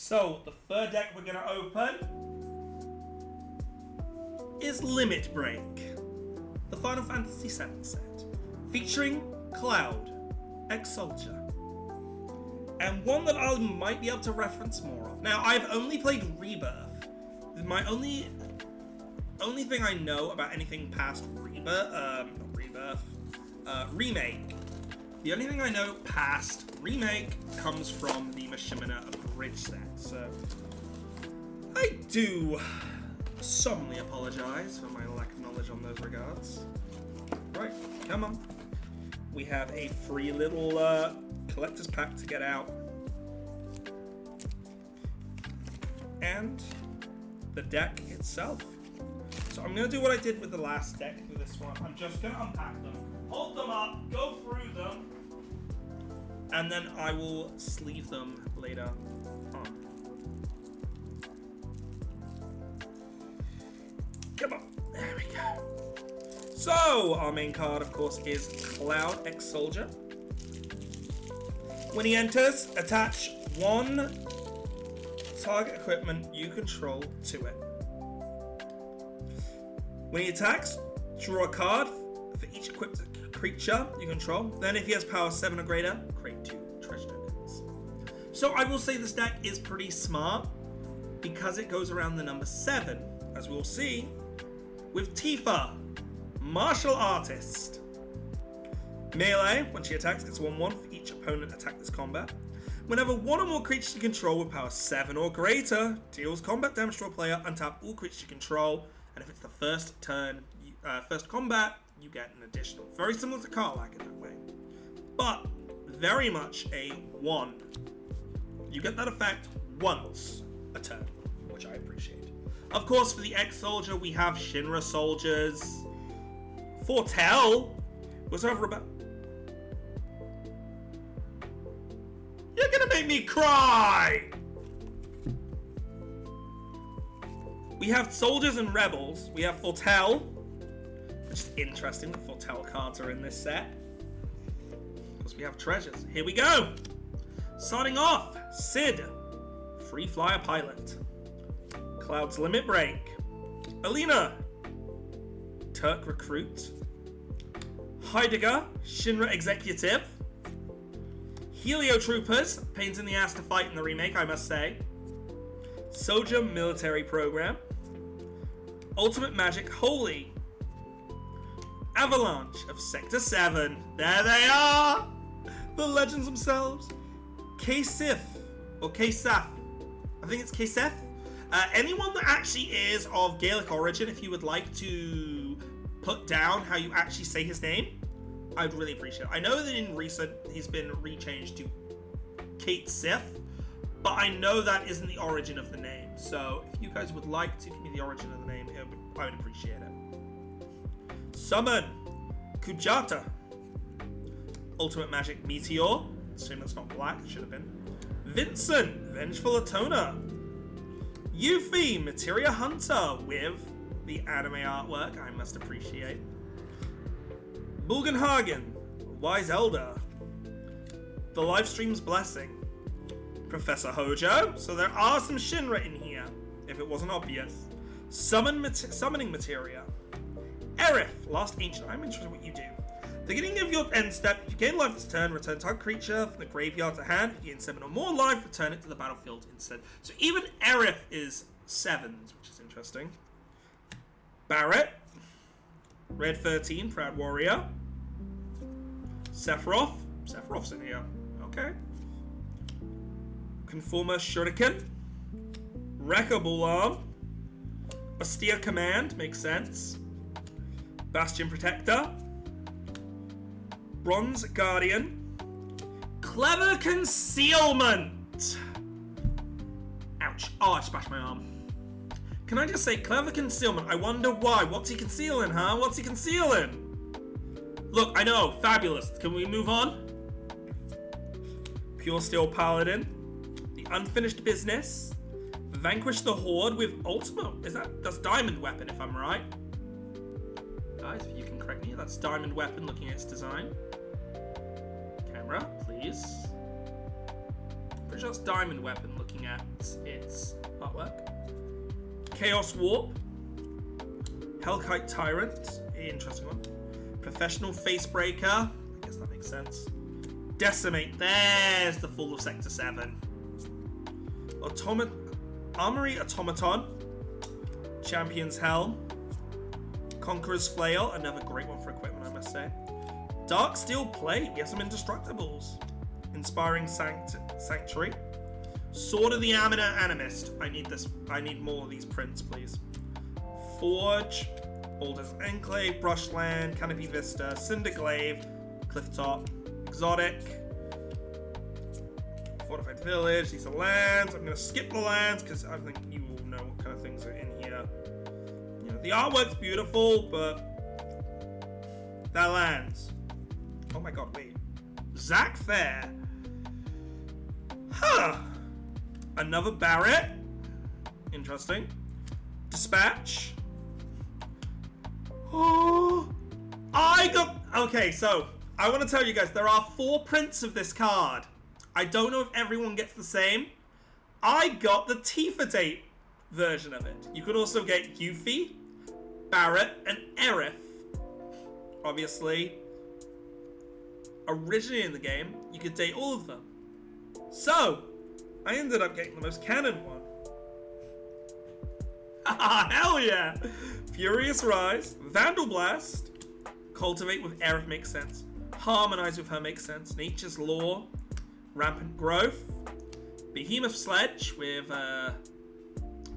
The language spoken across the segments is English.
So, the third deck we're going to open is Limit Break, the Final Fantasy VII set, featuring Cloud, X-Soldier, and one that I might be able to reference more of. Now, I've only played Rebirth. My only thing I know about anything past Remake. The only thing I know past Remake comes from the Mishimina Abridged set, so I do solemnly apologize for my lack of knowledge on those regards. Right, come on. We have a free little collector's pack to get out. And the deck itself. So I'm going to do what I did with the last deck with this one. I'm just going to unpack them, hold them up, go through them, and then I will sleeve them later on. Come on, there we go. So, our main card, of course, is Cloud X-Soldier. When he enters, attach one target equipment you control to it. When he attacks, draw a card for each equipped creature you control. Then if he has power 7 or greater, create 2 treasure tokens. So I will say this deck is pretty smart because it goes around the number 7, as we'll see with Tifa, Martial Artist. Melee, when she attacks, gets 1/1 for each opponent attack this combat. Whenever one or more creatures you control with power 7 or greater deals combat damage to a player, untap all creatures you control, and if it's the first turn, first combat, you get an additional. Very similar to Karlach in that way, but very much a 1. You get that effect once a turn, which I appreciate. Of course, for the X-Soldier, we have Shinra Soldiers, Fortell, we also have You're gonna make me cry! We have Soldiers and Rebels. We have Fortell, which is interesting. The Fortell cards are in this set. Because we have treasures. Here we go! Starting off, Sid, Free Flyer Pilot. Cloud's Limit Break. Alina, Turk Recruit. Heidegger, Shinra Executive. Helio Troopers, pains in the ass to fight in the remake, I must say. Soldier Military Program. Ultimate Magic Holy. Avalanche of Sector 7. There they are! The legends themselves. K-Sith, or K-Saf. I think it's K-Seth. Anyone that actually is of Gaelic origin, if you would like to put down how you actually say his name, I'd really appreciate it. I know that in recent, he's been rechanged to Kate Sith, but I know that isn't the origin of the name. So if you guys would like to give me the origin of the name, I would appreciate it. Summon Kujata. Ultimate Magic Meteor. Assume that's not black, it should have been. Vincent, Vengeful Atoner. Yuffie, Materia Hunter, with the anime artwork, I must appreciate. Bulgenhagen, Wise Elder. The Livestream's Blessing. Professor Hojo. So there are some Shinra in here, if it wasn't obvious. Summoning Materia. Aerith, Last Ancient. I'm interested in what you do. Beginning of your end step, if you gain life this turn, return target creature from the graveyard to hand. If you gain 7 or more life, return it to the battlefield instead. So even Aerith is 7s, which is interesting. Barrett. Red 13, Proud Warrior. Sephiroth. Sephiroth's in here. Okay. Conformer Shuriken. Rekka Bull-Arm. Austere Command, makes sense. Bastion Protector. Bronze Guardian. Clever Concealment. Ouch. Oh, I splashed my arm. Can I just say, Clever Concealment? I wonder why. What's he concealing, huh? What's he concealing? Look, I know. Fabulous. Can we move on? Pure Steel Paladin. The Unfinished Business. Vanquish the Horde with Ultimate. That's Diamond Weapon, if I'm right. Guys, if you can correct me, that's Diamond Weapon looking at its design. Camera, please. Pretty sure it's Diamond Weapon looking at its artwork. Chaos Warp. Hellkite Tyrant. Interesting one. Professional Facebreaker. I guess that makes sense. Decimate. There's the Fall of Sector 7. Armory Automaton. Champion's Helm. Conqueror's Flail. Another great one for equipment, I must say. Dark Steel Plate. We have some Indestructibles. Inspiring Sanctuary. Sword of the Animist. I need this. I need more of these prints, please. Forge. Baldur's Enclave. Brushland. Canopy Vista. Cinderglaive. Clifftop. Exotic. Fortified Village. These are lands. I'm going to skip the lands because I think you all know what kind of things are in here. You know, the artwork's beautiful, but that lands. Oh my god, wait. Zach Fair. Huh. Another Barret. Interesting. Dispatch. Oh, I got... Okay, so I want to tell you guys, there are 4 prints of this card. I don't know if everyone gets the same. I got the Tifa Date version of it. You could also get Yuffie, Barret, and Aerith. Obviously, originally in the game, you could date all of them. So, I ended up getting the most canon one. Hell yeah! Furious Rise, Vandal Blast, Cultivate with Aerith makes sense. Harmonize with her makes sense. Nature's Law, Rampant Growth, Behemoth Sledge with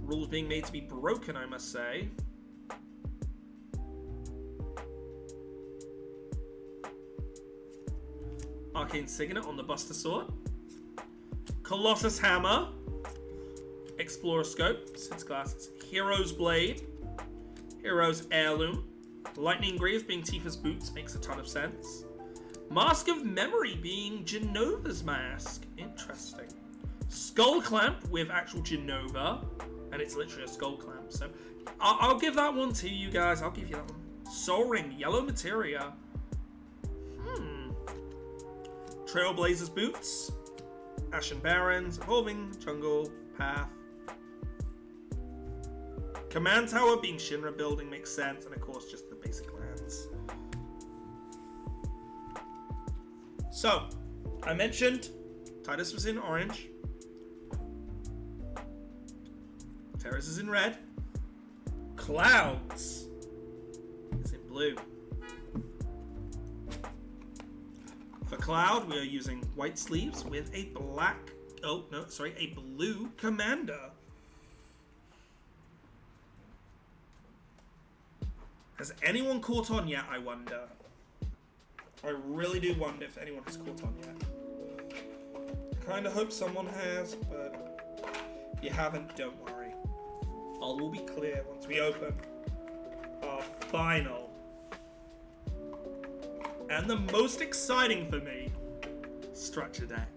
rules being made to be broken, I must say. Arcane Signet on the Buster Sword. Colossus Hammer. Explorer Scope. Sid's Glasses. Hero's Blade. Hero's Heirloom. Lightning Greaves being Tifa's boots makes a ton of sense. Mask of Memory being Genova's mask. Interesting. Skull Clamp with actual Genova. And it's literally a skull clamp. So I'll give that one to you guys. I'll give you that one. Soul Ring. Yellow Materia. Trailblazers Boots. Ashen Barrens. Evolving Jungle Path. Command Tower being Shinra building makes sense. And of course just the basic lands. So, I mentioned Titus was in orange. Terrace is in red. Clouds is in blue. For Cloud, we are using white sleeves with a a blue commander. Has anyone caught on yet, I wonder? I really do wonder if anyone has caught on yet. Kinda hope someone has, but if you haven't, don't worry. All will be clear once we open our final and the most exciting for me structure deck.